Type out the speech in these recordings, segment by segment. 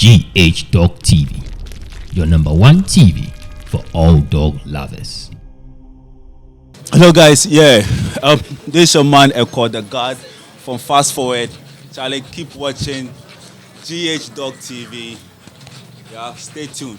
GH Dog TV, your number one TV for all dog lovers. Hello guys, this is your man Eko, the guard from Fast Forward. Charlie, keep watching GH Dog TV. Yeah, stay tuned.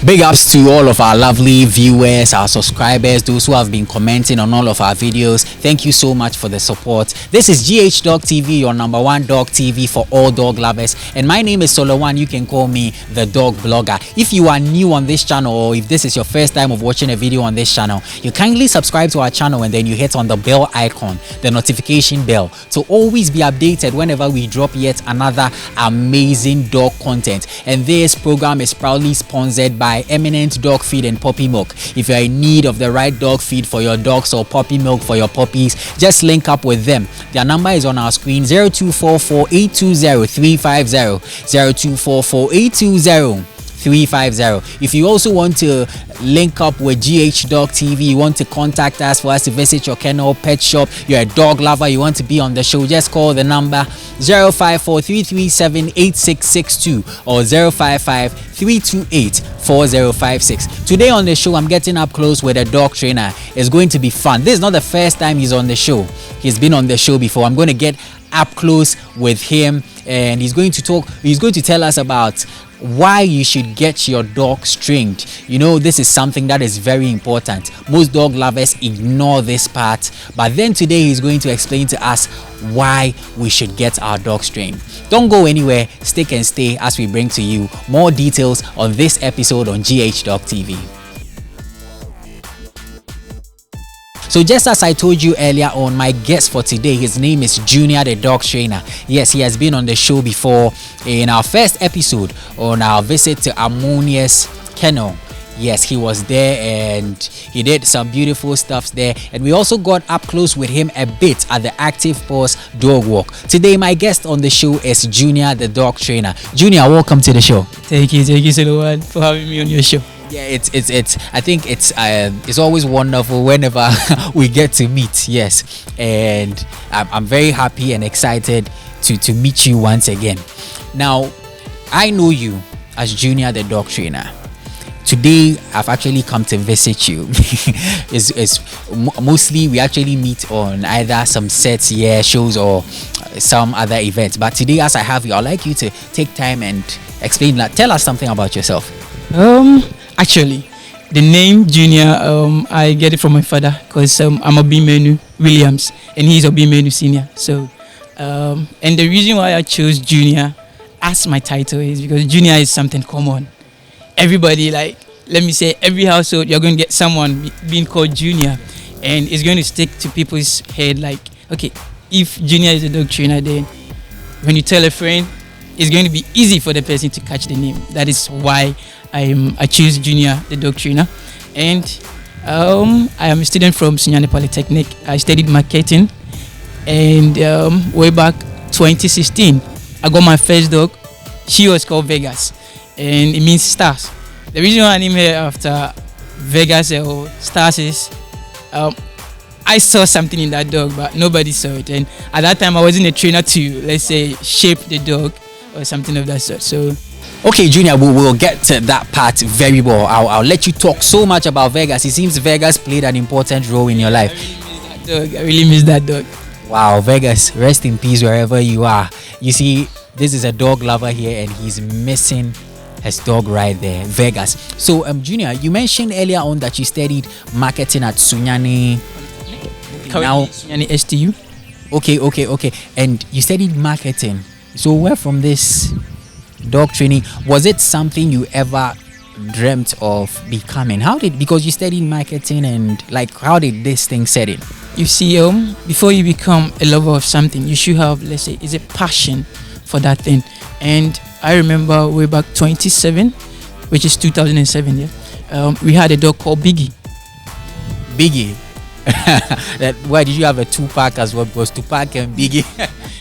Big ups to all of our lovely viewers, our subscribers, those who have been commenting on all of our videos. Thank you so much for the support. This is GH Dog TV, your number one dog TV for all dog lovers. And my name is Solo1. You can call me the dog blogger. If you are new on this channel, or if this is your first time of watching a video on this channel, you kindly subscribe to our channel and then you hit on the bell icon, the notification bell, to always be updated whenever we drop yet another amazing dog content. And this program is proudly sponsored by Eminent Dog Feed and Puppy Milk. If you're in need of the right dog feed for your dogs or puppy milk for your puppies, just link up with them. Their number is on our screen: 0244-820-350, 0244-820-350. If you also want to link up with GH Dog TV, you want to contact us for us to visit your kennel, pet shop, you're a dog lover, you want to be on the show, just call the number 054-337-8662 or 055-328-4056. Today on the show, I'm getting up close with a dog trainer. It's going to be fun. This is not the first time he's on the show. He's been on the show before. I'm going to get up close with him and he's going to tell us about why you should get your dog stringed. You know, this is something that is very important. Most dog lovers ignore this part, but then today he's going to explain to us why we should get our dog trained. Don't go anywhere, stick and stay as we bring to you more details on this episode on GH Dog TV. So just as I told you earlier on, my guest for today, his name is Junior the dog trainer. Yes, he has been on the show before in our first episode on our visit to Ammonia's kennel. Yes, he was there and he did some beautiful stuff there, and we also got up close with him a bit at the Active Paws dog walk. Today my guest on the show is Junior the dog trainer. Junior, welcome to the show. Thank you Solo1 for having me on your show. Yeah, I think it's always wonderful whenever we get to meet. Yes, and I'm very happy and excited to meet you once again. Now, I know you as Junior the dog trainer. Today I've actually come to visit you. It's mostly we actually meet on either some sets, shows, or some other events. But today, as I have you, I'd like you to take time and explain that. Tell us something about yourself. Actually, the name Junior, I get it from my father because I'm a B-Menu Williams and he's a B-Menu Senior. So, and the reason why I chose Junior as my title is because Junior is something common. Everybody, like, let me say, every household, you're going to get someone being called Junior, and it's going to stick to people's head. Like, okay, if Junior is a dog trainer, then when you tell a friend, it's going to be easy for the person to catch the name. That is why I choose Junior the dog trainer. And I am a student from Sunyani Polytechnic. I studied marketing, and way back 2016, I got my first dog. She was called Vegas, and it means stars. The reason why I named her after Vegas or stars is I saw something in that dog, but nobody saw it. And at that time, I wasn't a trainer to, let's say, shape the dog or something of that sort. So, okay, Junior, we'll get to that part very well. I'll let you talk so much about Vegas. It seems Vegas played an important role in your life. I really miss that dog. Wow, Vegas, rest in peace wherever you are. You see, this is a dog lover here, and he's missing his dog right there, Vegas. So, Junior, you mentioned earlier on that you studied marketing at Sunyani. Now, Sunyani STU. Okay. And you studied marketing. So, where from this dog training? Was it something you ever dreamt of becoming? Because you studied marketing, and like, how did this thing set in? You see, before you become a lover of something, you should have, let's say, is a passion for that thing. And I remember way back 27, which is 2007. Yeah, we had a dog called Biggy. Biggy. Why did you have a Tupac as well? Because Tupac and Biggy.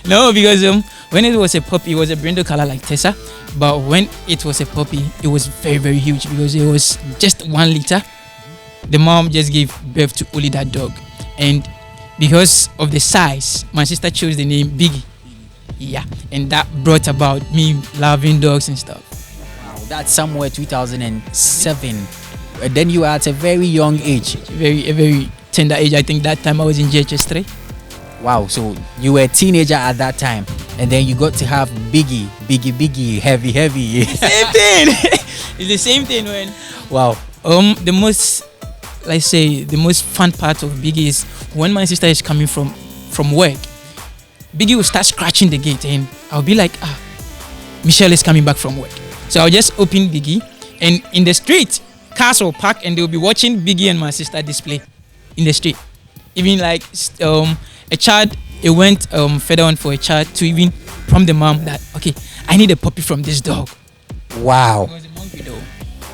No, because when it was a puppy, it was a brindle color like Tessa. But when it was a puppy, it was very, very huge because it was just 1 liter. The mom just gave birth to only that dog. And because of the size, my sister chose the name Biggy. Yeah, and that brought about me loving dogs and stuff. Wow, that's somewhere 2007. Then you were at a very young age. A very tender age. I think that time I was in JHS 3. Wow, so you were a teenager at that time, and then you got to have Biggy, heavy. Same thing. It's the same thing, man. Wow. The most, let's say, the most fun part of Biggy is when my sister is coming from work. Biggy will start scratching the gate, and I'll be like, Michelle is coming back from work. So I'll just open Biggy, and in the street, cars will park, and they'll be watching Biggy and my sister display in the street. Even like a child, it went further on for a child to even prompt the mom that, okay, I need a puppy from this dog. Wow. It was a mongrel.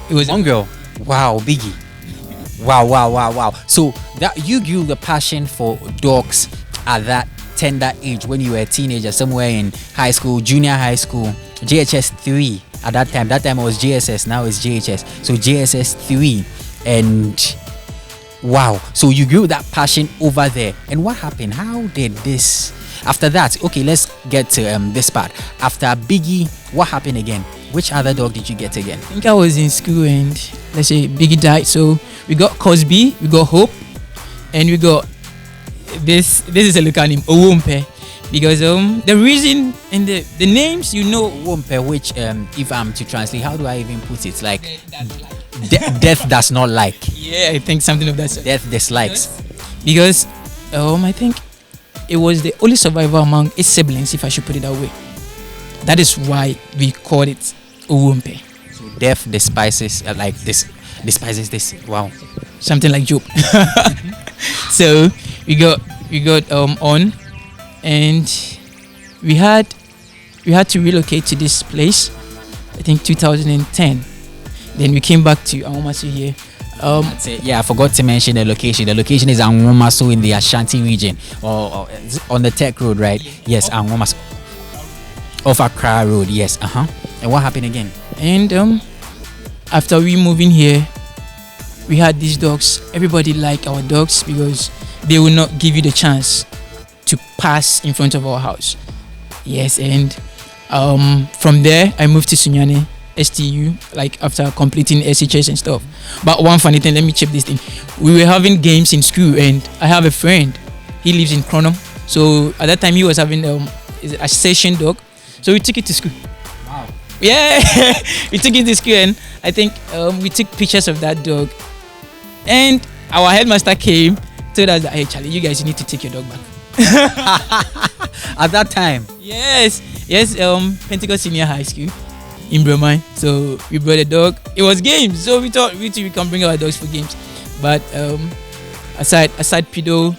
It was mongrel. Wow, Biggy. Wow. So that you grew the passion for dogs at that tender age when you were a teenager, somewhere in high school, junior high school, JHS 3 at that time. That time it was JSS, now it's JHS. So JSS 3, and wow. So you grew that passion over there. And what happened? How did this? After that, okay, let's get to this part. After Biggy, what happened again? Which other dog did you get again? I think I was in school and let's say Biggy died. So we got Cosby, we got Hope, and we got this is a local name, Owompe. Because the reason and the names, you know, Owompe, which if I'm to translate, how do I even put it? Like death does not like. Yeah, I think something of that sort. Death dislikes. Because I think it was the only survivor among its siblings, if I should put it that way. That is why we called it Owompe. So death despises despises this. Wow. Something like Job. So we got on, and we had to relocate to this place. I think 2010. Then we came back to Anwomaso here. That's it. Yeah, I forgot to mention the location. The location is Anwomaso in the Ashanti region, or on the Tech Road, right? Yes, Anwomaso. Off Accra Road, yes. And what happened again? And after we moved in here, we had these dogs. Everybody liked our dogs because they will not give you the chance to pass in front of our house. Yes, and from there I moved to Sunyane STU, like after completing SHS and stuff. But one funny thing, let me chip this thing. We were having games in school, and I have a friend. He lives in Cronum. So at that time he was having a session dog. So we took it to school. Wow. Yeah, we took it to school, and I think we took pictures of that dog. And our headmaster came, told us that, hey Charlie, you guys need to take your dog back. At that time? Yes, Pentecost Senior High School in Bremen. So we brought a dog. It was games, so we thought we can bring our dogs for games. But aside pedo,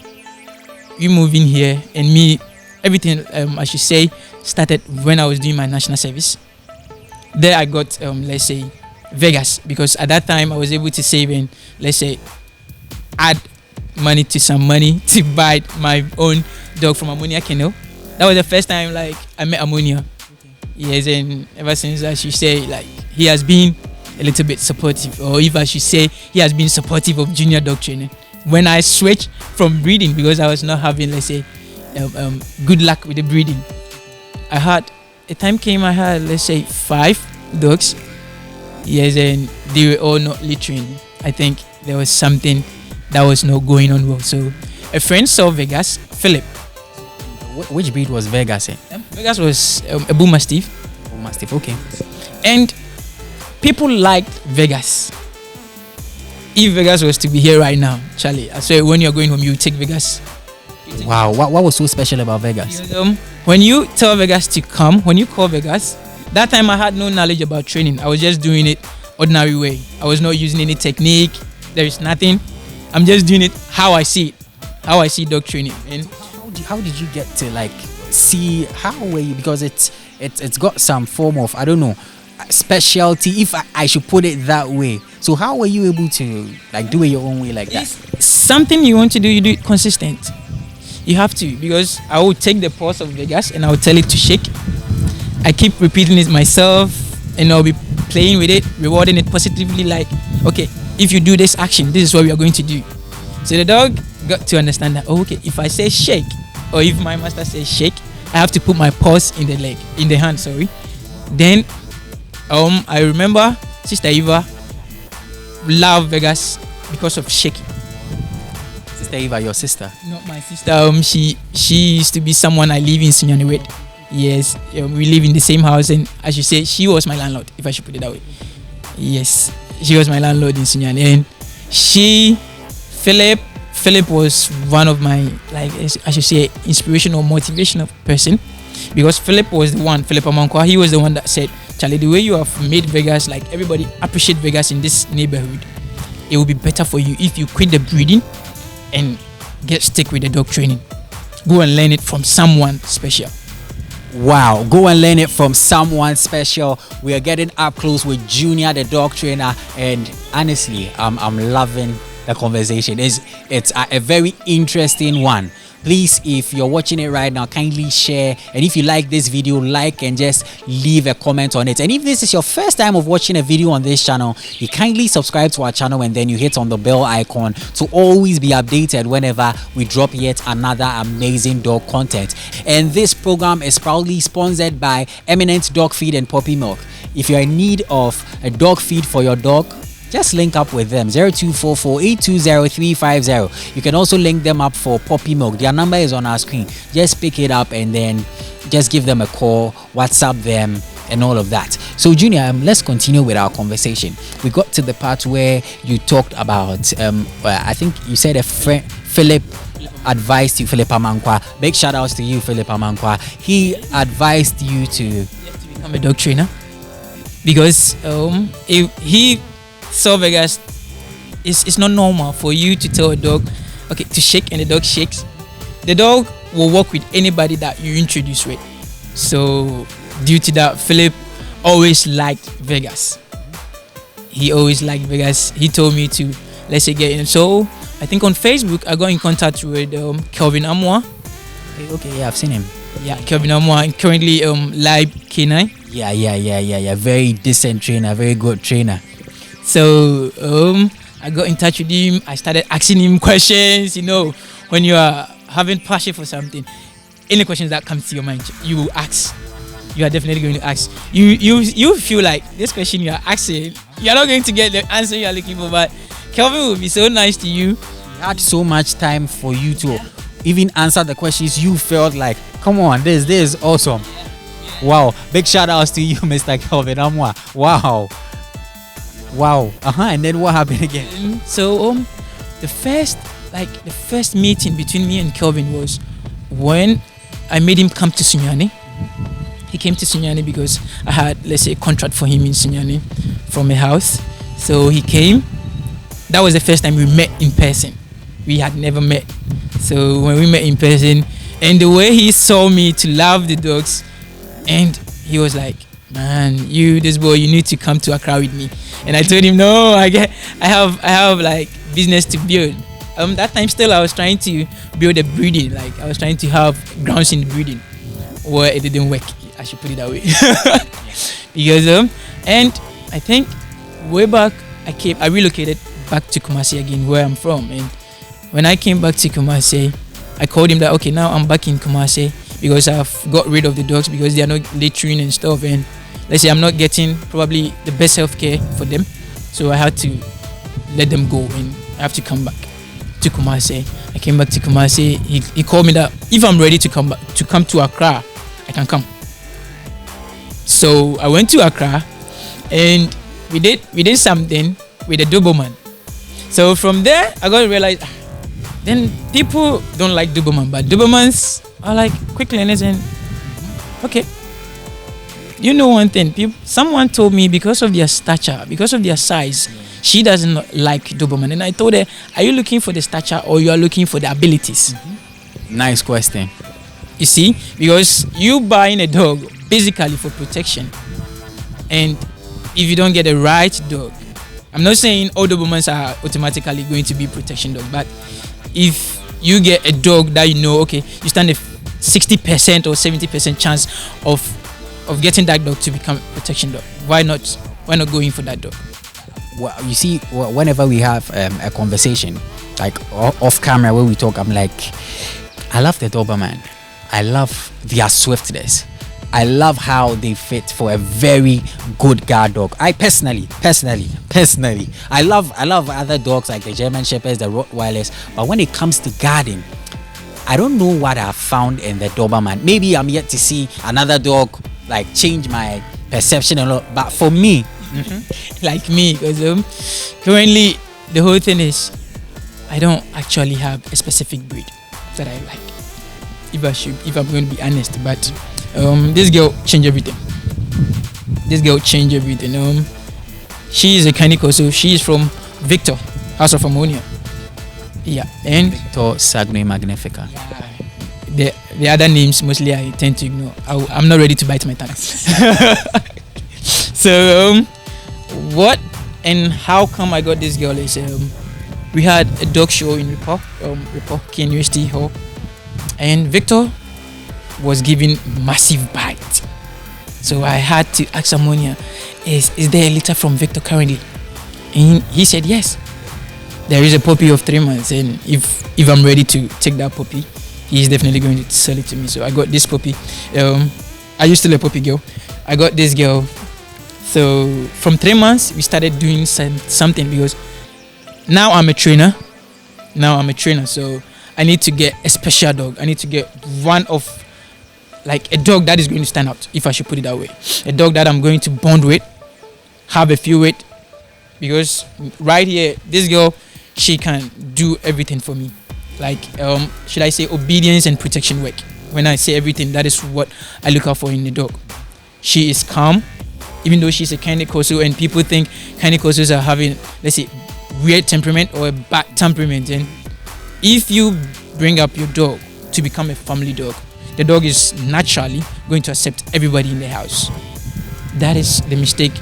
we moved in here, and me, everything I should say started when I was doing my national service. There I got let's say Vegas, because at that time I was able to save and let's say add money to some money to buy my own dog from Ammonia Kennel. That was the first time like I met Ammonia. Okay. Yes, and ever since I should say like he has been a little bit supportive, or if I should say he has been supportive of junior dog training. When I switched from breeding because I was not having, let's say, good luck with the breeding, I had let's say 5 dogs. Yes, and they were all not littering. I think there was something that was not going on well. So a friend saw Vegas, Philip. Which breed was Vegas in? Vegas was a Bull Mastiff. Bull Mastiff, okay. And people liked Vegas. If Vegas was to be here right now, Charlie, I swear when you're going home, you take Vegas. Wow, what was so special about Vegas? Because, when you tell Vegas to come, when you call Vegas, that time I had no knowledge about training. I was just doing it ordinary way. I was not using any technique. There is nothing. I'm just doing it how I see it. how I see dog training. And How did you get to like see, how were you, because it's got some form of, I don't know, specialty, if I should put it that way. So how were you able to like do it your own way like that? it's something you want to do, you do it consistent. You have to, because I will take the pulse of Vegas and I will tell it to shake. I keep repeating it myself, and I'll be playing with it, rewarding it positively, like, okay, if you do this action, this is what we are going to do. So the dog got to understand that, oh, okay, if I say shake, or if my master says shake, I have to put my paws in the hand, sorry. Then I remember Sister Eva loved Vegas because of shaking. Sister Eva, your sister? Not my sister. She used to be someone I live in Sunyani with. Yes, we live in the same house, and as you say, she was my landlord, if I should put it that way. Yes, she was my landlord in Sunyani, and Philip was one of my, like, I should say, inspirational, motivational person, because Philip Amankwa, he was the one that said, Charlie, the way you have made Vegas, like, everybody appreciate Vegas in this neighborhood, it will be better for you if you quit the breeding and stick with the dog training. Go and learn it from someone special. Wow, go and learn it from someone special. We are getting up close with Junior, the dog trainer, and honestly, I'm loving the conversation. It's a very interesting one. Please, if you're watching it right now, kindly share, and if you like this video, like and just leave a comment on it. And if this is your first time of watching a video on this channel, you kindly subscribe to our channel and then you hit on the bell icon to always be updated whenever we drop yet another amazing dog content. And this program is proudly sponsored by Eminent Dog Feed and Puppy Milk. If you're in need of a dog feed for your dog, just link up with them, 0244-820-350. You can also link them up for puppy milk. Their number is on our screen. Just pick it up and then just give them a call, WhatsApp them, and all of that. So Junior, let's continue with our conversation. We got to the part where you talked about, I think you said a friend, Philip advised you, Philip Amankwa. Big shout outs to you, Philip Amankwa. He advised you to become a dog trainer, because he saw Vegas, it's not normal for you to tell a dog, okay, to shake, and the dog shakes. The dog will work with anybody that you introduce with. So due to that, Philip always liked Vegas. He always liked Vegas. He told me to, let's say, get in. So I think on Facebook I got in contact with Kelvin Amwa. Okay, yeah, I've seen him. Yeah, Kelvin Amwa, currently live canine. Yeah. Very decent trainer, very good trainer. So I got in touch with him. I started asking him questions. You know, when you are having passion for something, any questions that comes to your mind, you will ask. You are definitely going to ask. You feel like this question you are asking, you are not going to get the answer you are looking for, but Kelvin will be so nice to you. He had so much time for you to even answer the questions. You felt like, come on, this is awesome. Wow, big shout outs to you, Mr. Kelvin Amwa. Wow. And then what happened again? So the first meeting between me and Kelvin was when I made him come to Sunyani. He came to Sunyani because I had, let's say, a contract for him in Sunyani from a house. So he came. That was the first time we met in person. We had never met. So when we met in person, and the way he saw me to love the dogs, and he was like, man, this boy, you need to come to Accra with me. And I told him, no, I have like business to build. That time still I was trying to build a breeding, like I was trying to have grounds in the breeding, where it didn't work. I should put it that way. Because and I think way back I relocated back to Kumasi again, where I'm from. And when I came back to Kumasi, I called him that, okay, now I'm back in Kumasi because I've got rid of the dogs because they are not littering and stuff, and let's say I'm not getting probably the best healthcare for them, so I had to let them go and I have to come back to Kumasi. I came back to Kumasi. He called me that if I'm ready to come to Accra, I can come. So I went to Accra and we did something with a Doberman. So from there I got to realize, then people don't like Doberman, but Dobermans are like quick learners. And okay, you know one thing, someone told me because of their stature, because of their size, she doesn't like Doberman. And I told her, are you looking for the stature or you are looking for the abilities? Nice question. You see, because you buying a dog basically for protection, and if you don't get the right dog, I'm not saying all Dobermans are automatically going to be protection dog, but if you get a dog that you know, okay, you stand a 60% or 70% chance of getting that dog to become a protection dog. Why not go in for that dog? Well, you see, whenever we have a conversation, like off camera where we talk, I'm like, I love the Doberman. I love their swiftness. I love how they fit for a very good guard dog. I personally, I love other dogs like the German Shepherds, the Rottweilers, but when it comes to guarding, I don't know what I've found in the Doberman. Maybe I'm yet to see another dog like change my perception a lot. But for me, like me, because currently the whole thing is I don't actually have a specific breed that I like. If I'm going to be honest, but this girl changed everything. She is a canine, so she is from Victor, House of Ammonia. Yeah, and Victor Sagne Magnifica. Yeah, the other names mostly I tend to ignore. I'm not ready to bite my tongue. So what and how come I got this girl is we had a dog show in Report King University Hall, and Victor was giving massive bite. So I had to ask Ammonia, is there a litter from Victor currently? And he said yes. There is a puppy of 3 months, and if I'm ready to take that puppy, he's definitely going to sell it to me. So I got this puppy. I used to be a puppy girl. I got this girl. So from 3 months, we started doing something, because now I'm a trainer. So I need to get a special dog. I need to get one of, like, a dog that is going to stand out, if I should put it that way. A dog that I'm going to bond with, have a feel with, because right here, this girl, she can do everything for me. Like, should I say obedience and protection work? When I say everything, that is what I look out for in a dog. She is calm, even though she's a canine Koso, and people think canine Kosos are having, let's say, weird temperament or a bad temperament. And if you bring up your dog to become a family dog, the dog is naturally going to accept everybody in the house. That is the mistake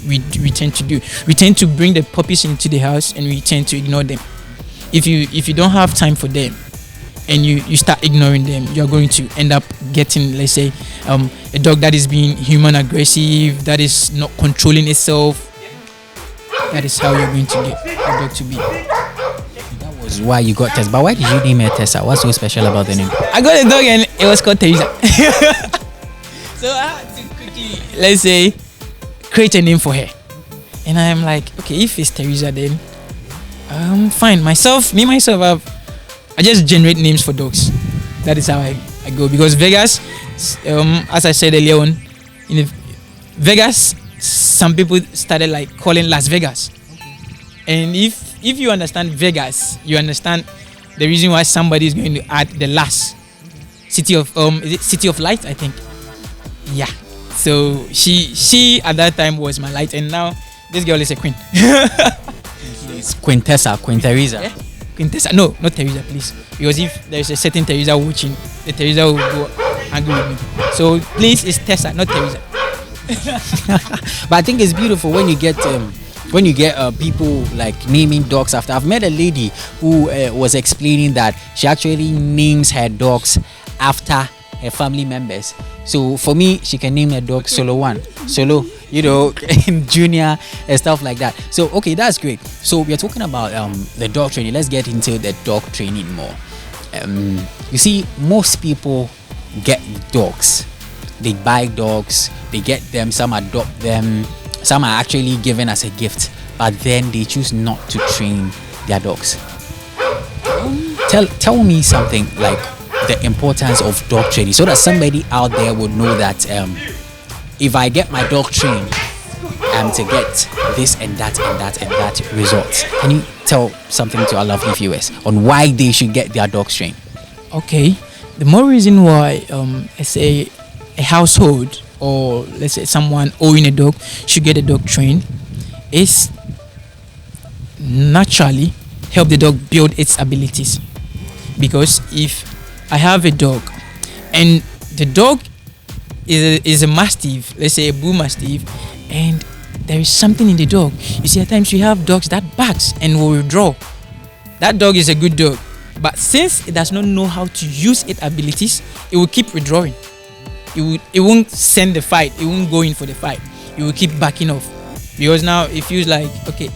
we tend to do. We tend to bring the puppies into the house and we tend to ignore them. If you don't have time for them and you start ignoring them, you're going to end up getting, let's say, a dog that is being human aggressive, that is not controlling itself. That is how you're going to get a dog to be. That was why you got Tessa. But why did you name her Tessa? What's so special about the name? I got a dog and it was called Tessa. So I had to quickly, let's say, create a name for her. And I'm like, okay, if it's Teresa, then fine. I just generate names for dogs. That is how I go. Because Vegas, as I said earlier on, in Vegas, some people started like calling Las Vegas. And if you understand Vegas, you understand the reason why somebody is going to add the Las. City of is it City of Light, I think. Yeah. So she at that time was my light, and now this girl is a queen. It's Queen Tessa, Queen Teresa. Yeah? Queen Tessa. No, not Teresa, please. Because if there's a certain Teresa watching, the Teresa will go angry with me. So please, it's Tessa, not Teresa. But I think it's beautiful when you get people like naming dogs after. I've met a lady who was explaining that she actually names her dogs after her family members. So for me, she can name her dog Solo 1, Solo, Junior and stuff like that. So okay, that's great. So we are talking about the dog training. Let's get into the dog training more. You see, most people get dogs. They buy dogs, they get them, some adopt them, some are actually given as a gift, but then they choose not to train their dogs. Tell me something like the importance of dog training, so that somebody out there would know that if I get my dog trained, I'm to get this and that and that and that results. Can you tell something to our lovely viewers on why they should get their dogs trained? Okay, the more reason why let's say a household, or let's say someone owning a dog should get a dog trained is naturally help the dog build its abilities. Because if I have a dog and the dog is a mastiff, let's say a bull mastiff, and there is something in the dog. You see, at times you have dogs that barks and will withdraw. That dog is a good dog, but since it does not know how to use its abilities, it will keep withdrawing. It won't send the fight. It won't go in for the fight. It will keep backing off, because now it feels like, okay,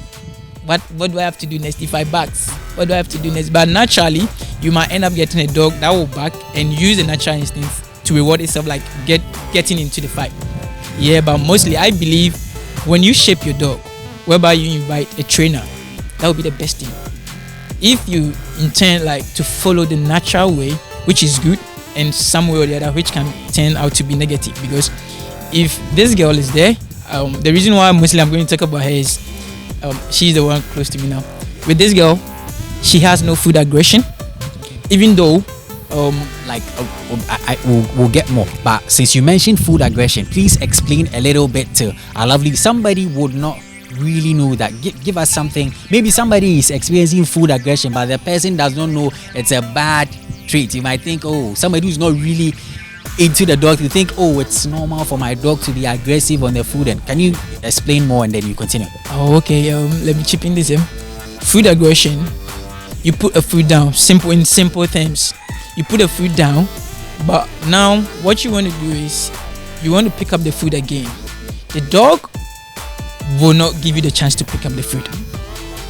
what do I have to do next if I barks? What do I have to do next? But naturally, you might end up getting a dog that will bark and use the natural instinct to reward itself, like getting into the fight. Yeah, but mostly I believe when you shape your dog, whereby you invite a trainer, that would be the best thing. If you intend like to follow the natural way, which is good, and some way or the other which can turn out to be negative, because if this girl is there, the reason why mostly I'm going to talk about her is she's the one close to me now. With this girl, she has no food aggression, even though we'll get more, but since you mentioned food aggression, please explain a little bit to our lovely. Somebody would not really know that. Give us something. Maybe somebody is experiencing food aggression, but the person does not know it's a bad trait. You might think, oh, somebody who's not really into the dog, you think, oh, it's normal for my dog to be aggressive on the food. And can you explain more and then you continue? Oh, okay. Let me chip in this. Food aggression. You put a food down. In simple terms, you put a food down, but now what you want to do is you want to pick up the food again. The dog will not give you the chance to pick up the food.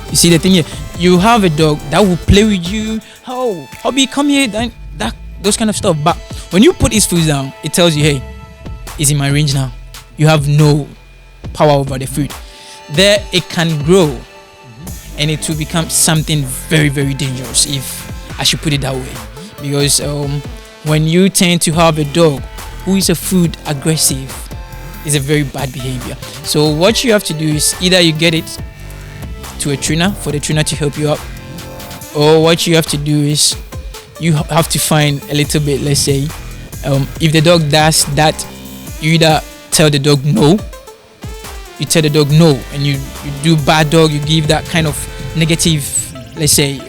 You see the thing here, you have a dog that will play with you. Oh, hobby, come here, those kind of stuff. But when you put his food down, it tells you, hey, it's in my range now. You have no power over the food. There it can grow and it will become something very, very dangerous, if I should put it that way. Because when you tend to have a dog who is a food aggressive, is a very bad behavior. So what you have to do is either you get it to a trainer for the trainer to help you out, or what you have to do is you have to find a little bit, let's say, if the dog does that, you either tell the dog no, and you do bad dog, you give that kind of negative, let's say,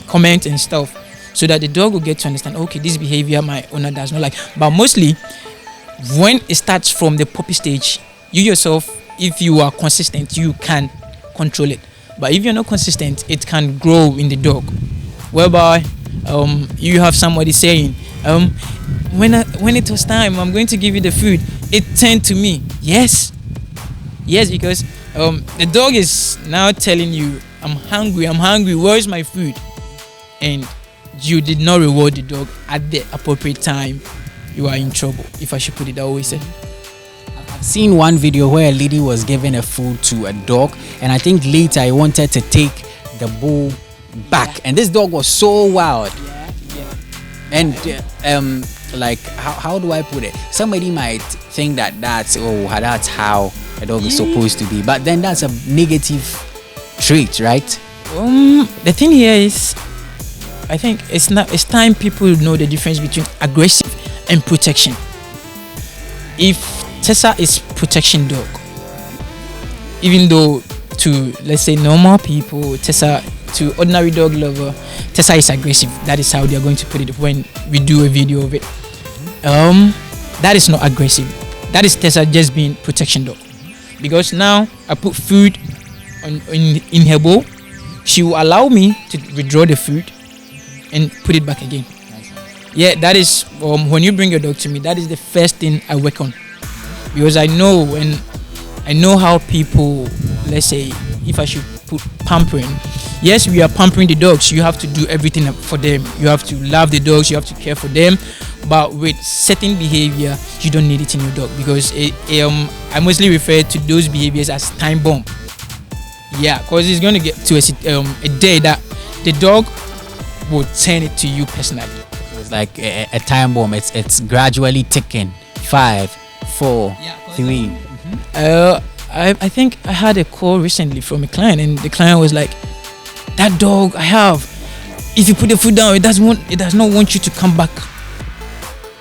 comment and stuff, so that the dog will get to understand, okay, this behavior my owner does not like. But mostly when it starts from the puppy stage, you yourself, if you are consistent, you can control it. But if you're not consistent, it can grow in the dog, whereby you have somebody saying, when it was time, I'm going to give you the food, it turned to me. Yes, because the dog is now telling you, I'm hungry, where's my food? And you did not reward the dog at the appropriate time. You are in trouble, if I should put it that way. I've seen one video where a lady was giving a food to a dog, and I think later I wanted to take the bowl back, and this dog was so wild. And like, how do I put it? Somebody might think that's how a dog is supposed to be, but then that's a negative trait, right? The thing here is, I think it's time people know the difference between aggressive and protection. If Tessa is protection dog, even though to, let's say, normal people, to ordinary dog lover, Tessa is aggressive. That is how they are going to put it when we do a video of it. That is not aggressive. That is Tessa just being protection dog. Because now I put food in her bowl, she will allow me to withdraw the food and put it back again. Yeah, that is when you bring your dog to me, that is the first thing I work on, because I know how people, let's say, if I should put pampering, yes, we are pampering the dogs. You have to do everything for them. You have to love the dogs. You have to care for them. But with certain behavior, you don't need it in your dog, because I mostly refer to those behaviors as time bomb. Yeah, because it's going to get to a day that the dog will turn it to you personally. It's like a time bomb. It's gradually ticking. 5, 4, 3. I think I had a call recently from a client, and the client was like, that dog I have, if you put the food down, it does not want you to come back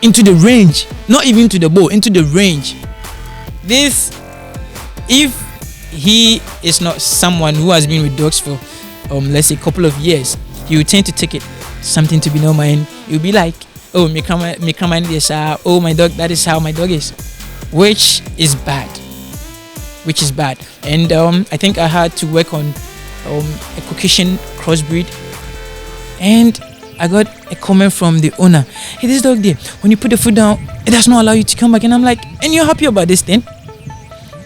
into the range, not even to the bowl, into the range. This, if he is not someone who has been with dogs for let's say a couple of years, he will tend to take it something to be normal, and he'll be like, oh, me come this, oh, my dog, that is how my dog is, which is bad. And I think I had to work on a Caucasian crossbreed, and I got a comment from the owner, hey, this dog there, when you put the food down, it does not allow you to come back. And I'm like, and you're happy about this thing?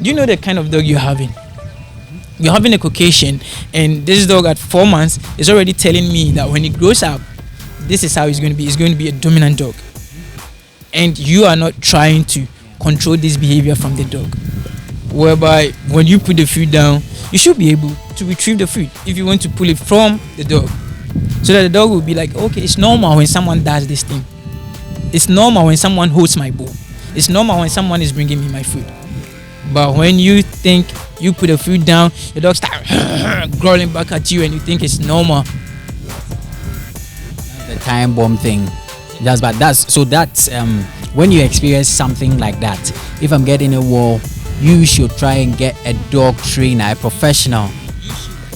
Do you know the kind of dog you're having? You're having a Caucasian, and this dog at 4 months is already telling me that when he grows up, this is how he's going to be. He's going to be a dominant dog. And you are not trying to control this behavior from the dog. Whereby when you put the food down, you should be able to retrieve the food if you want to pull it from the dog. So that the dog will be like, okay, it's normal when someone does this thing. It's normal when someone holds my bowl. It's normal when someone is bringing me my food. But when you think you put the food down, the dog starts growling back at you, and you think it's normal. The time bomb thing. That's when you experience something like that. If I'm getting a wall, you should try and get a dog trainer, a professional.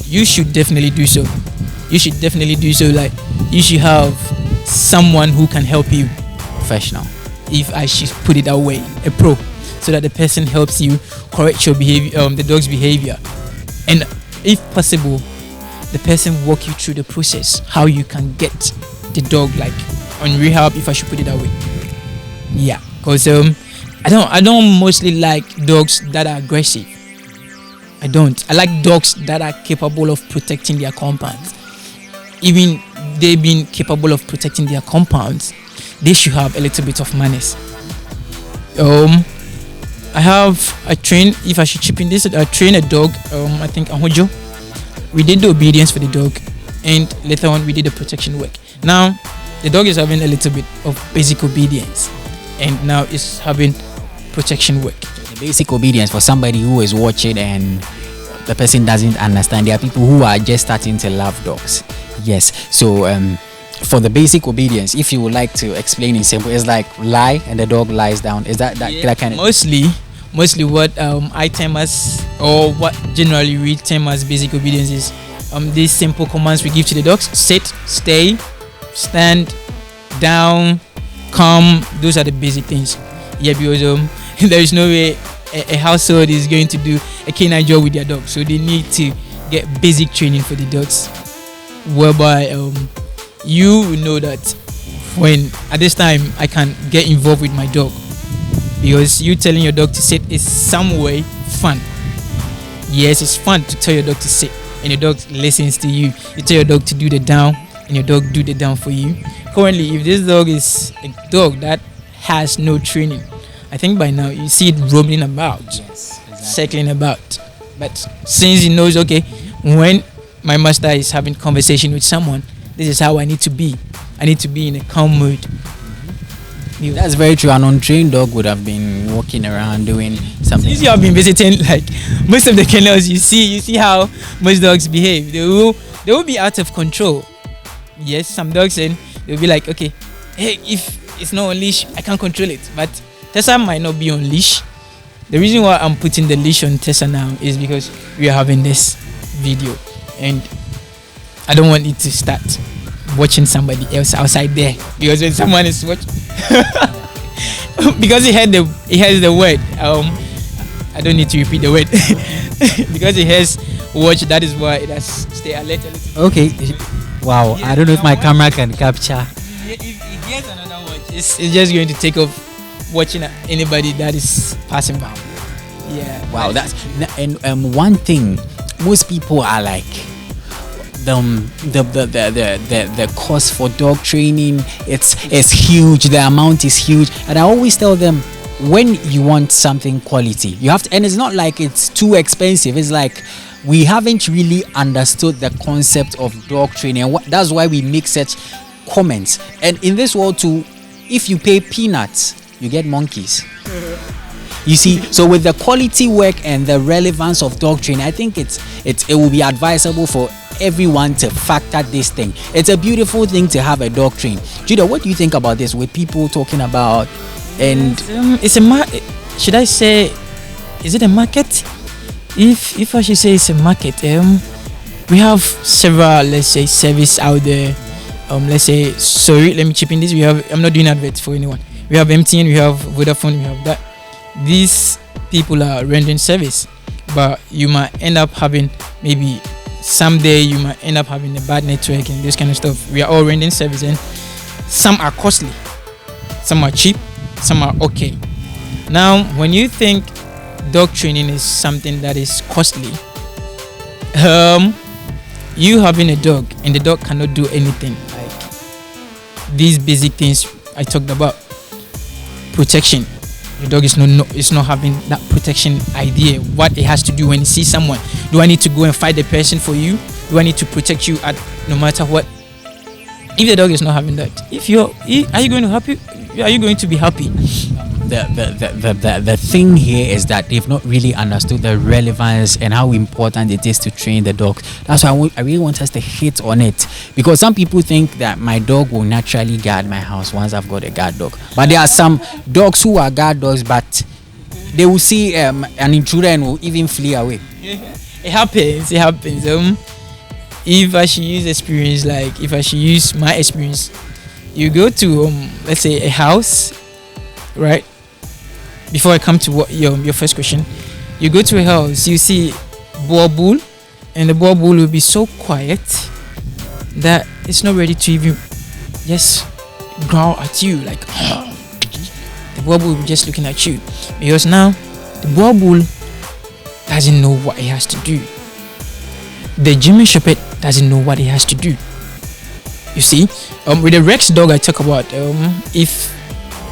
You should definitely do so. Like, you should have someone who can help you. Professional. If I should put it that way, a pro, so that the person helps you correct your behavior, the dog's behavior, and if possible, the person walk you through the process how you can get the dog like on rehab, if I should put it that way. Yeah, because I don't mostly like dogs that are aggressive. I don't. I like dogs that are capable of protecting their compounds. Even they being capable of protecting their compounds, they should have a little bit of manners. I train, if I should chip in this, I train a dog, I think Ahojo. We did the obedience for the dog, and later on we did the protection work. Now the dog is having a little bit of basic obedience, and now it's having protection work. The basic obedience, for somebody who is watching and the person doesn't understand, there are people who are just starting to love dogs. Yes, so for the basic obedience, if you would like to explain in simple, it's like lie and the dog lies down. Is that kind of mostly what I term as, or what generally we term as basic obedience is these simple commands we give to the dogs: sit, stay, stand, down, come. Those are the basic things. Yeah, because there is no way a household is going to do a canine job with their dog, so they need to get basic training for the dogs, whereby you know that when at this time I can get involved with my dog, because you telling your dog to sit is some way fun. Yes, it's fun to tell your dog to sit and your dog listens to you. You tell your dog to do the down and your dog do the down for you. Currently, if this dog is a dog that has no training, I think by now you see it roaming about, yes, exactly, circling about. But since he knows, okay, when my master is having conversation with someone, this is how I need to be. I need to be in a calm mood. That's very true. An untrained dog would have been walking around doing something. Since you have been visiting like most of the kennels, you see how most dogs behave. They will be out of control. Yes, some dogs, and they'll be like, okay, hey, if it's not on leash, I can't control it. But Tessa might not be on leash. The reason why I'm putting the leash on Tessa now is because we are having this video, and I don't want it to start watching somebody else outside there, because when someone is watching because he has the word, I don't need to repeat the word because he has watch, that is why it has stay alert a little. Okay, wow, I don't know if my camera can capture. If he gets another watch, it's just going to take off watching anybody that is passing by. Yeah. Wow, that's and one thing, most people are like, the cost for dog training, it's huge, the amount is huge, and I always tell them, when you want something quality, you have to, and it's not like it's too expensive, it's like we haven't really understood the concept of dog training, and that's why we make such comments. And in this world too, if you pay peanuts, you get monkeys. You see, so with the quality work and the relevance of dog training, I think it will be advisable for everyone to factor this thing. It's a beautiful thing to have a dog train. Judah, what do you think about this, with people talking about, and it's should I say, is it a market? if I should say it's a market, we have several, let's say, service out there. Let's say, sorry, let me chip in this. We have, I'm not doing adverts for anyone. We have MTN, we have Vodafone, we have that. These people are rendering service, but you might end up having, maybe someday you might end up having a bad network and this kind of stuff. We are all rendering service, and some are costly, some are cheap, some are okay. Now, when you think dog training is something that is costly, you having a dog and the dog cannot do anything like these basic things I talked about. Protection. The dog is not having that protection idea. What it has to do when it sees someone. Do I need to go and fight the person for you? Do I need to protect you at no matter what? If the dog is not having that, are you going to happy? Are you going to be happy? The thing here is that they've not really understood the relevance and how important it is to train the dog. That's why I really want us to hit on it, because some people think that my dog will naturally guard my house once I've got a guard dog, but there are some dogs who are guard dogs, but they will see an intruder and will even flee away. It happens. If I should use experience, like if I should use my experience, you go to let's say a house, right? Before I come to what your first question, you go to a house, you see boar bull, and the boar bull will be so quiet that it's not ready to even just growl at you, like the boar bull will be just looking at you, because now the boar bull doesn't know what he has to do. The German Shepherd doesn't know what he has to do. You see, with the Rex dog I talk about, if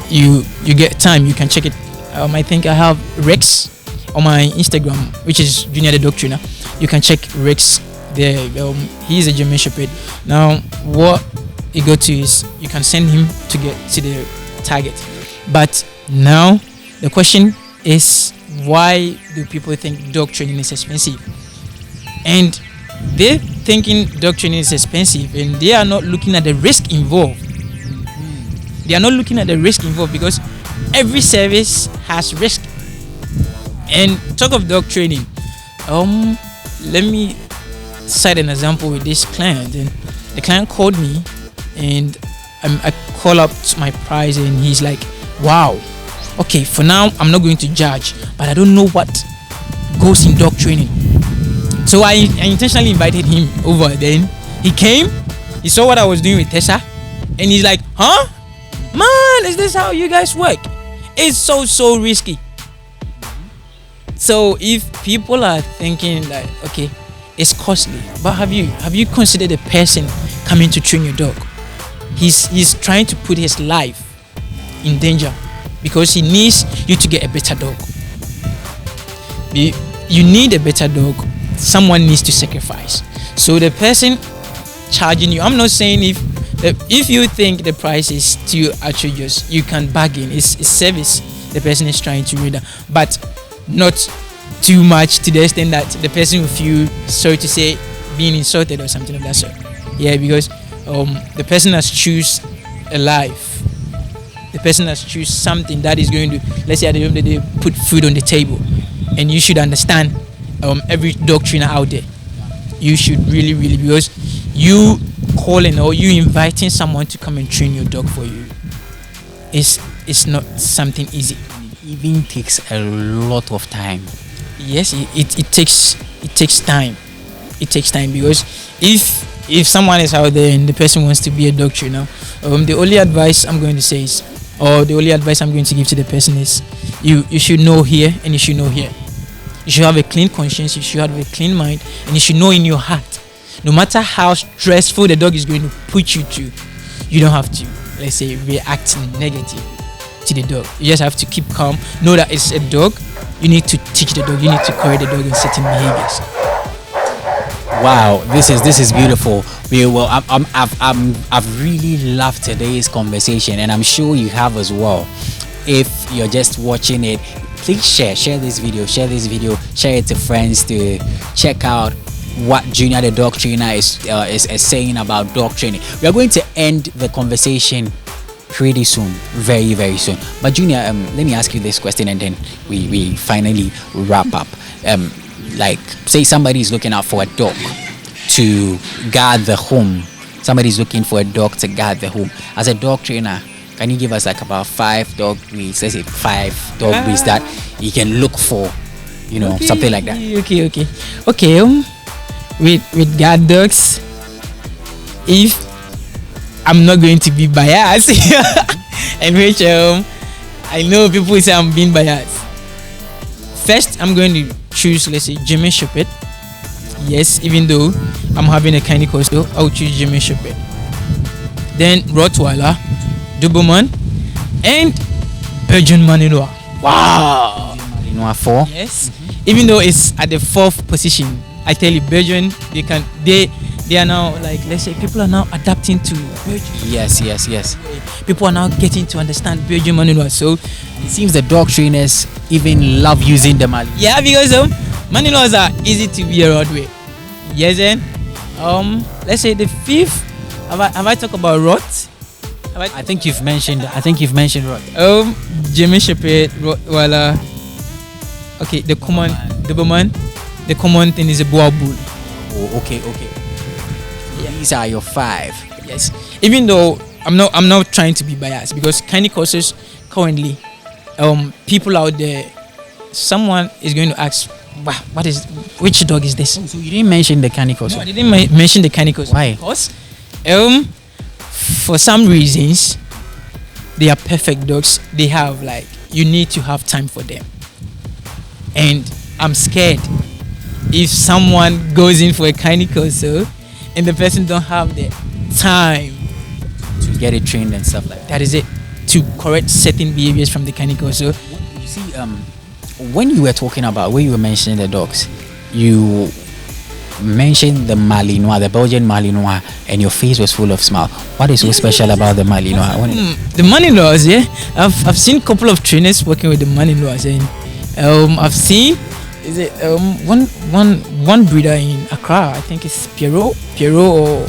you get time, you can check it. I think I have Rex on my Instagram, which is Junior the Dog Trainer. You can check Rex there. He's a German Shepherd. Now, what you go to is you can send him to get to the target. But now the question is, why do people think dog training is expensive? And they're thinking dog training is expensive, and they are not looking at the risk involved. They are not looking at the risk involved, because every service has risk. And talk of dog training, let me cite an example with this client. And the client called me, and I call up my price, and he's like, wow, okay, for now I'm not going to judge, but I don't know what goes in dog training. So I intentionally invited him over. Then he came, he saw what I was doing with Tessa, and he's like, huh? Man, is this how you guys work? It's so risky. So if people are thinking like, okay, it's costly, but have you considered the person coming to train your dog? He's trying to put his life in danger because he needs you to get a better dog. You need a better dog. Someone needs to sacrifice. So the person charging you, I'm not saying if you think the price is too outrageous, you can bargain. It's service the person is trying to render, but not too much to the extent that the person will feel, sorry to say, being insulted or something of that sort. Yeah, because the person has choose a life. The person has choose something that is going to, let's say at the end of the day, put food on the table. And you should understand every dog trainer out there. You should really, because you calling or you inviting someone to come and train your dog for you, it's not something easy. It even takes a lot of time. Yes, it takes time. It takes time, because if someone is out there and the person wants to be a dog trainer, the only advice I'm going to say is, or the only advice I'm going to give to the person is, you should know here and you should know here. You should have a clean conscience, you should have a clean mind, and you should know in your heart, no matter how stressful the dog is going to put you to, you don't have to, let's say, react negative to the dog. You just have to keep calm. Know that it's a dog. You need to teach the dog. You need to correct the dog in certain behaviors. Wow, this is beautiful. I've really loved today's conversation, and I'm sure you have as well. If you're just watching it, please share this video, share it to friends to check out what Junior the dog trainer is saying about dog training. We are going to end the conversation pretty soon, very, very soon. But Junior, let me ask you this question, and then we finally wrap up. like say somebody is looking out for a dog to guard the home. Somebody's looking for a dog to guard the home. As a dog trainer, can you give us like about 5 dog breeds? Let's say 5 dog breeds that you can look for, you know, something like that. Okay. With guard dogs, if I'm not going to be biased, and which I know people say I'm being biased. First, I'm going to choose, let's say, German Shepherd. Yes, even though I'm having a canine coastal, I'll choose German Shepherd. Then Rottweiler, Doberman, and Belgian Malinois. Wow! Malinois 4. Yes. Even though it's at the 4th position, I tell you, Belgian, they are now, like, let's say, people are now adapting to Belgian. Yes. People are now getting to understand Belgian Malinois. So it seems the dog trainers even love using the Malinois. Yeah, because Malinois are easy to be around with. Yes, then let's say the 5th. Have I talked about Rot? I think you've mentioned Rot. German Shepherd, Rottweiler. Okay, the common Doberman. The common thing is a Boer Bull. Oh, okay. Yeah. These are your 5. Yes. Even though I'm not trying to be biased, because canine courses currently, people out there, someone is going to ask, wow, which dog is this? So you didn't mention the canine courses. No, I didn't mention the canine courses. Why? Because for some reasons, they are perfect dogs. They have, like, you need to have time for them. And I'm scared if someone goes in for a canine course and the person don't have the time to get it trained and stuff like that. That is it. To correct certain behaviors from the canine course. You see, when you were mentioning the dogs, you mentioned the Malinois, the Belgian Malinois, and your face was full of smile. What is so special about the Malinois? The Malinois, yeah. I've seen a couple of trainers working with the Malinois, and I've seen one breeder in Accra. I think it's Pierrot or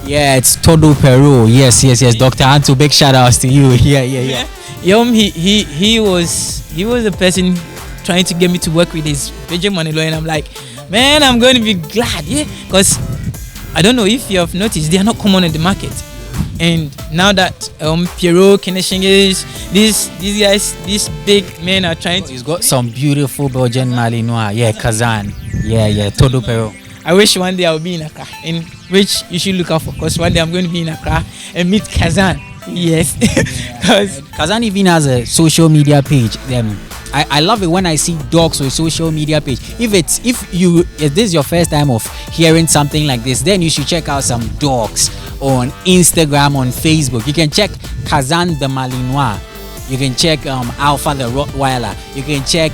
yeah, it's Todo Perot. Yes. Dr. Anto, big shout outs to you. Yeah. He was the person trying to get me to work with his Belgian Malinois, and I'm like, man, I'm going to be glad, because I don't know if you have noticed, they are not common in the market. And now that Pierrot, Keneshinges, these guys, these big men are trying to. He's got some beautiful Belgian Malinois. Yeah, Kazan. Yeah, Todo Perot. I wish one day I'll be in Accra, in which you should look out for, because one day I'm going to be in Accra and meet Kazan. Yes, because Kazan even has a social media page. I love it when I see dogs with social media page. If this is your first time of hearing something like this, then you should check out some dogs on Instagram, on Facebook. You can check Kazan the Malinois. You can check Alpha the Rottweiler. You can check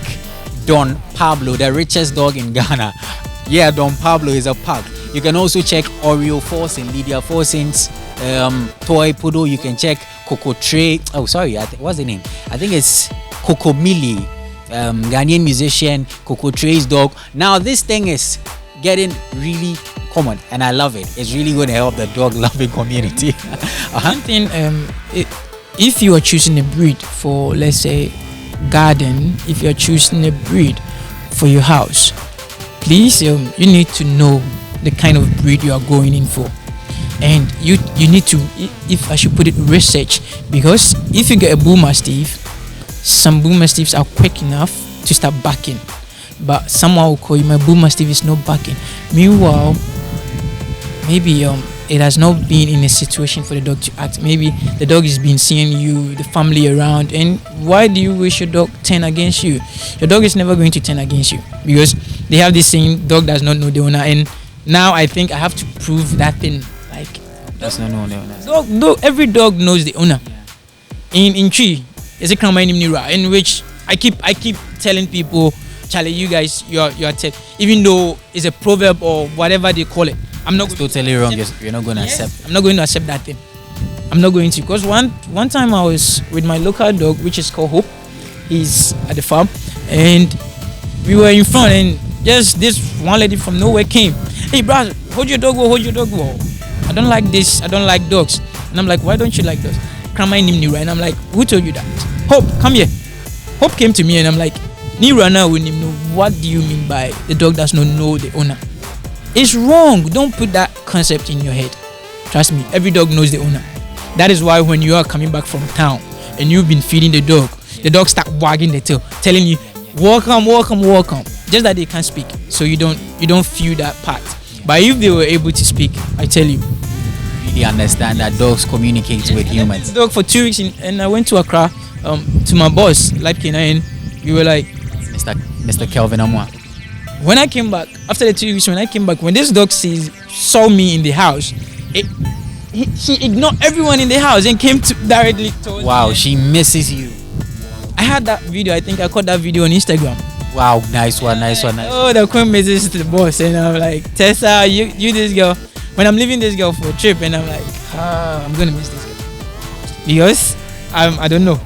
Don Pablo, the richest dog in Ghana. Yeah, Don Pablo is a pug. You can also check Oreo Force and Lydia Force's toy poodle. You can check Coco Trey. Oh, sorry, what's the name? I think it's Coco Millie, Ghanaian musician, Coco Trey's dog. Now this thing is getting really common, and I love it. It's really going to help the dog loving community. One thing, if you are choosing a breed for, let's say, garden, if you are choosing a breed for your house, please, you need to know the kind of breed you are going in for. And you need to, if I should put it, research, because if you get a bull mastiff, some bull mastiffs are quick enough to start barking, but someone will call you, my bull mastiff is not barking. Meanwhile, maybe it has not been in a situation for the dog to act. Maybe the dog has been seeing you, the family around, and why do you wish your dog turn against you? Your dog is never going to turn against you, because they have this saying, dog does not know the owner. And now I think I have to prove that thing. Like, does not know the owner. Dog, every dog knows the owner. In Tree, is a canine in which I keep telling people, Charlie, you guys, you're even though it's a proverb or whatever they call it, I'm not totally wrong. You're not going to accept. I'm not going to accept that thing. I'm not going to, because one time I was with my local dog, which is called Hope. He's at the farm, and we were in front, and just this one lady from nowhere came. Hey, brother, hold your dog. I don't like this. I don't like dogs. And I'm like, why don't you like dogs? And I'm like, who told you that? Hope, come here. Hope came to me, and I'm like, Ni runner will know. What do you mean by the dog does not know the owner? It's wrong. Don't put that concept in your head. Trust me, every dog knows the owner. That is why when you are coming back from town and you've been feeding the dog start wagging the tail, telling you, welcome, welcome, welcome. Just that they can't speak, so you don't feel that part. But if they were able to speak, I tell you, Really understand that dogs communicate with humans. Dog for 2 weeks, and I went to Accra to my boss, like Canine. We were like, Mr. Kelvin Amwa. when I came back after the 2 weeks, when this dog saw me in the house, she ignored everyone in the house and came directly towards Wow, me. she misses you. I had that video. I think I caught that video on Instagram. Wow, nice one. Oh, the queen messages to the boss, and I'm like, Tessa, you this girl. When I'm leaving this girl for a trip, and I'm like, I'm gonna miss this girl because I don't know.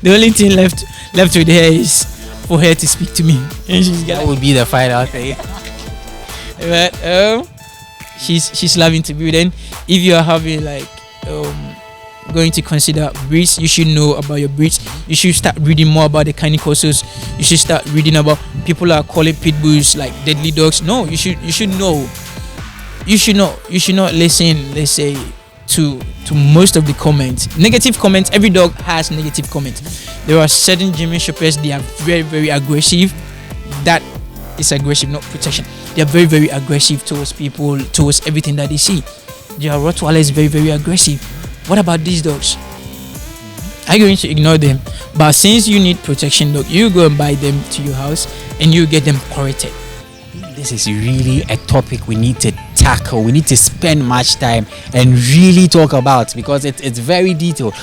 The only thing left with her is for her to speak to me, and That would be the fight out there. but she's loving to be. Then if you are having like going to consider breeds, you should know about your breeds. You should start reading more about the canine courses. You should start reading about people are calling pit bulls like deadly dogs. No, you should know. You should not listen, let's say, to most of the comments. Negative comments. Every dog has negative comments. There are certain German shepherds, they are very, very aggressive. That is aggressive, not protection. They are very, very aggressive towards people, towards everything that they see. Their Rottweiler is very, very aggressive. What about these dogs? Are you going to ignore them? But since you need protection dog, you go and buy them to your house and you get them corrected. This is really a topic we need to tackle. We need to spend much time and really talk about, because it's very detailed.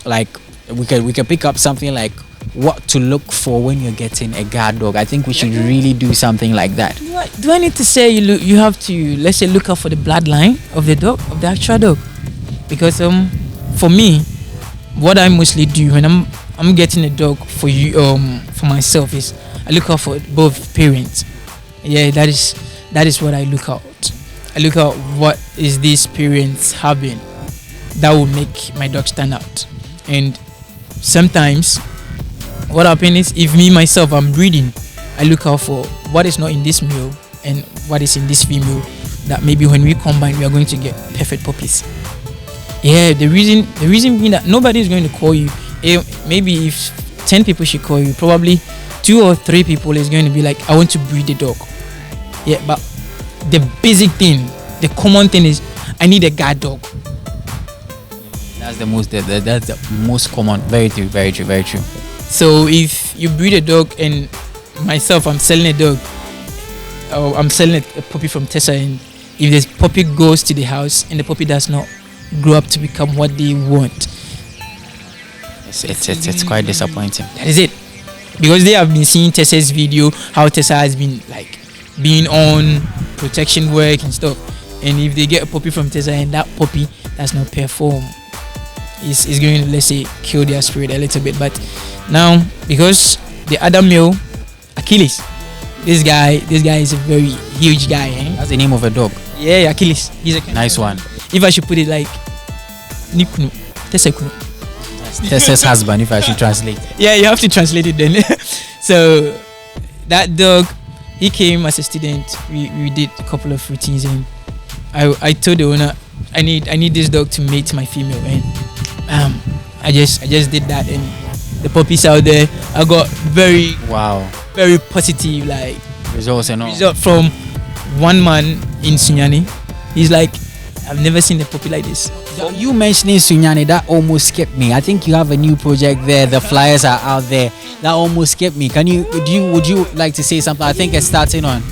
Like we can pick up something like what to look for when you're getting a guard dog. I think we should really do something like that. Do I need to say you have to, let's say, look out for the bloodline of the dog, of the actual dog? Because for me, what I mostly do when I'm getting a dog for you for myself is I look out for both parents. Yeah, that is what I look out. I look out what is these parents having that will make my dog stand out. And sometimes what happens is, if me myself I'm breeding, I look out for what is not in this male and what is in this female, that maybe when we combine we are going to get perfect puppies. Yeah, the reason being that nobody is going to call you. Maybe if 10 people should call you, probably 2 or 3 people is going to be like, I want to breed a dog. Yeah, but the basic thing, the common thing is, I need a guard dog. That's the most common. Very true. So if you breed a dog, and myself, I'm selling a dog, or I'm selling a puppy from Tessa, and if this puppy goes to the house and the puppy does not grow up to become what they want, it's quite disappointing. that is it. Because they have been seeing Tessa's video, how Tessa has been like being on protection work and stuff, and if they get a puppy from Tessa and that puppy does not perform, is going to, let's say, kill their spirit a little bit. But now, because the other male, Achilles, this guy is a very huge guy. That's the name of a dog. Yeah, Achilles. He's a Nice one. If I should put it like Nikunu, Tessa Kunu. Tessa's husband, if I should translate. Yeah, you have to translate it then. So that dog, he came as a student. We did a couple of routines, and I told the owner, I need this dog to mate my female, and I just did that, and the puppies out there, I got very positive like results and all. result from one man in Sunyani. He's like, I've never seen a puppy like this. You mentioning Sunyani, that almost skipped me. I think you have a new project there. The flyers are out there. That almost skipped me. Would you like to say something? I think it's starting on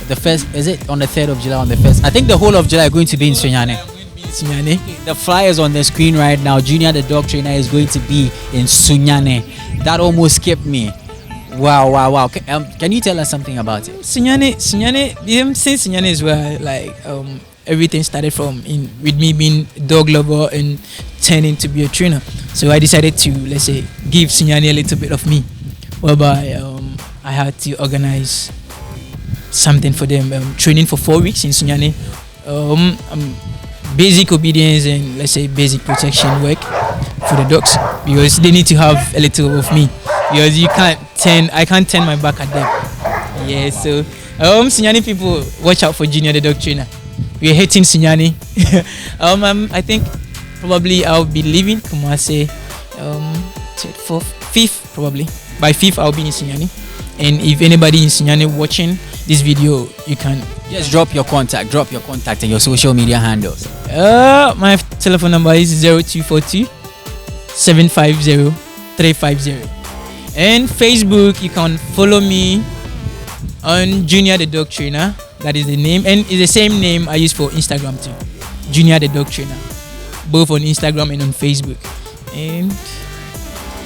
the first. Is it on the 3rd of July? On the 1st? I think the whole of July are going to be in Sunyani. The flyers on the screen right now. Junior, the dog trainer, is going to be in Sunyani. That almost skipped me. Wow. Can you tell us something about it? Sunyani, since Sunyani is where like everything started from, with me being a dog lover and turning to be a trainer. So I decided to, let's say, give Sunyani a little bit of me, whereby I had to organize something for them, training for 4 weeks in Sunyani, basic obedience and, let's say, basic protection work for the dogs, because they need to have a little of me. because I can't turn my back at them. Yeah, so Sinyani people, watch out for Junior the dog trainer. We're hating Sinyani. I think probably I'll be leaving Kumasi fifth probably. By 5th I'll be in Sinyani. And if anybody in Sinyani watching this video, you can just drop your contact and your social media handles. My telephone number is 0242 750 350. And Facebook, you can follow me on Junior the Dog Trainer. That is the name, and it's the same name I use for Instagram too. Junior the Dog Trainer, both on Instagram and on Facebook. And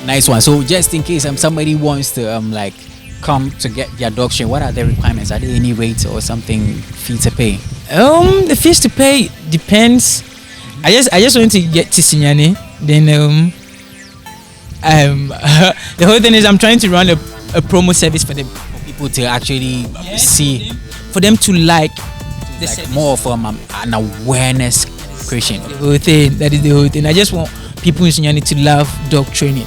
nice one. So just in case somebody wants to like come to get their dog trained, what are the requirements? Are there any rates or something fee to pay? The fees to pay depends. I just want to get to Sinyane. Then the whole thing is I'm trying to run a promo service for them, for people to actually see, for them to like the like more from an awareness creation. The whole thing. That is the whole thing. I just want people in Sinyane to love dog training.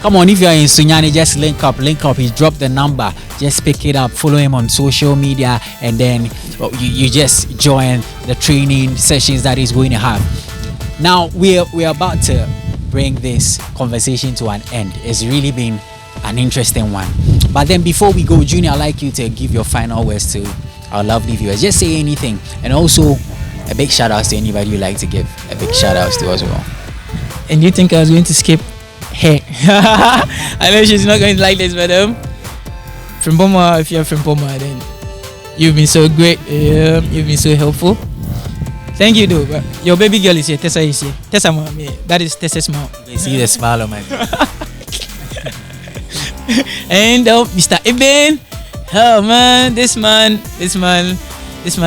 Come on, if you're in Sunyani, just link up. He dropped the number. Just pick it up. Follow him on social media, and then you just join the training sessions that he's going to have. Now we're about to bring this conversation to an end. It's really been an interesting one. But then before we go, Junior, I'd like you to give your final words to our lovely viewers. Just say anything, and also a big shout out to anybody you like to give a big shout out to as well. And you think I was going to skip? Hey, I know she's not going to like this, but from Boma, if you're from Boma, then you've been so great. You've been so helpful. Thank you, though. But your baby girl is here. Tessa is here. Tessa, mom, yeah, that is Tessa's mom. You see the smile on my face. And Mr. Eben, oh man, this man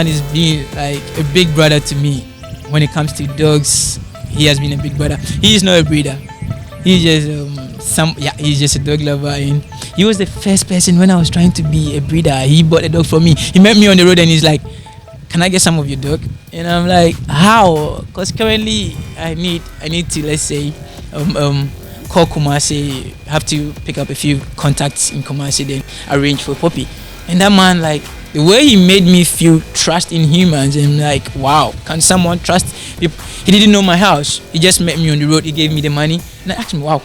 is being like a big brother to me. When it comes to dogs, he has been a big brother. He is not a breeder. He's just he's just a dog lover, and he was the first person when I was trying to be a breeder. He bought a dog for me. He met me on the road and he's like, "Can I get some of your dog?" And I'm like, "How?" Because currently I need to, let's say, call Kumasi, have to pick up a few contacts in Kumasi, then arrange for a puppy. And that man, like, the way he made me feel trust in humans, and like, wow, can someone trust people? He didn't know my house. He just met me on the road. He gave me the money, and I asked him, "Wow,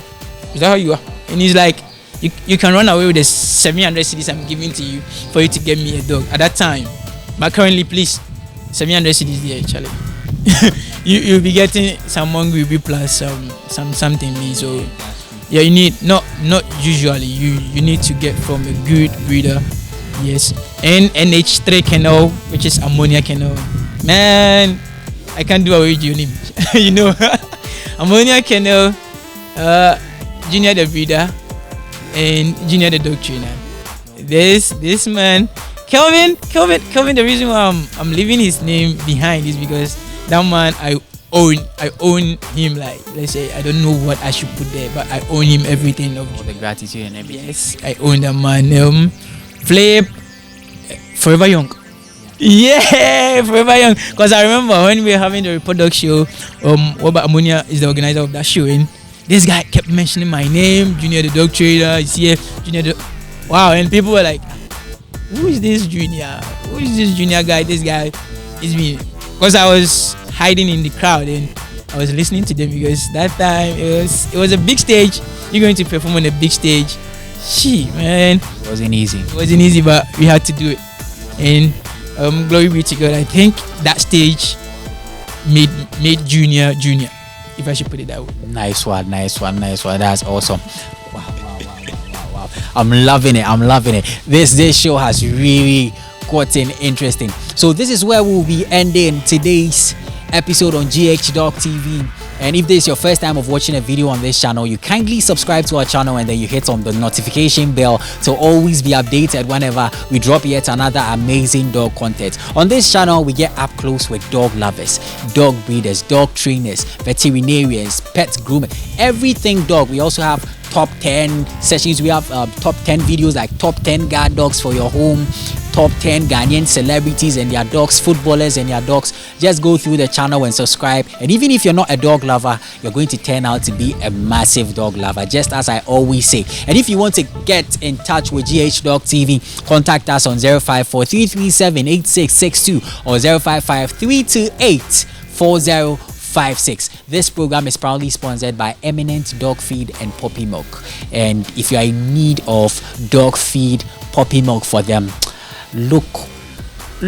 is that how you are?" And he's like, "You can run away with the 700 cedis I'm giving to you for you to get me a dog at that time. But currently, please, 700 cedis there, Charlie. You'll be getting some mongrel plus something. So yeah, you need not usually you need to get from a good breeder." Yes, and NH3 kennel, which is ammonia kennel. Man, I can't do away with your name. You know, ammonia kennel, Junior the breeder, and Junior the dog trainer. This man, Kelvin. The reason why I'm leaving his name behind is because that man I own him. Like, let's say, I don't know what I should put there, but I own him everything of the gratitude and everything. Yes, I own that man. Flip, Forever Young. Yeah, Forever Young. Because I remember when we were having the report show, Waba Ammonia is the organizer of that show, and this guy kept mentioning my name, Junior the dog trader, is here, Junior the... Wow, and people were like, who is this Junior? Who is this Junior guy? This guy is me. Because I was hiding in the crowd, and I was listening to them, because that time it was a big stage. You're going to perform on a big stage. Man, it wasn't easy. It wasn't easy, but we had to do it. And glory be to God. I think that stage made Junior, if I should put it that way. Nice one. That's awesome. Wow. I'm loving it. This show has really gotten interesting. So this is where we'll be ending today's episode on GH Dog TV. And if this is your first time of watching a video on this channel, you kindly subscribe to our channel, and then you hit on the notification bell to always be updated whenever we drop yet another amazing dog content. On this channel, we get up close with dog lovers, dog breeders, dog trainers, veterinarians, pet groomers, everything dog. We also have top 10 sessions. We have top 10 videos, like top 10 guard dogs for your home, top 10 Ghanaian celebrities and their dogs, footballers and their dogs. Just go through the channel and subscribe. And even if you're not a dog lover, you're going to turn out to be a massive dog lover, just as I always say. And if you want to get in touch with GH Dog TV, contact us on 054-337-8662 or 055-328-4056. This program is proudly sponsored by Eminent Dog Feed and Puppy Milk. And if you are in need of dog feed, puppy milk for them,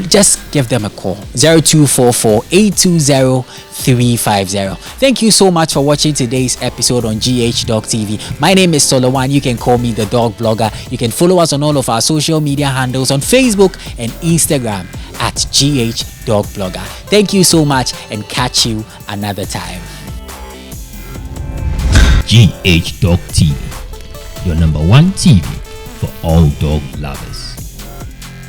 just give them a call. 0244-820-350. Thank you so much for watching today's episode on GH Dog TV. My name is Solowan. You can call me the Dog Blogger. You can follow us on all of our social media handles on Facebook and Instagram at GH Dog Blogger. Thank you so much and catch you another time. GH Dog TV, your number one TV for all dog lovers.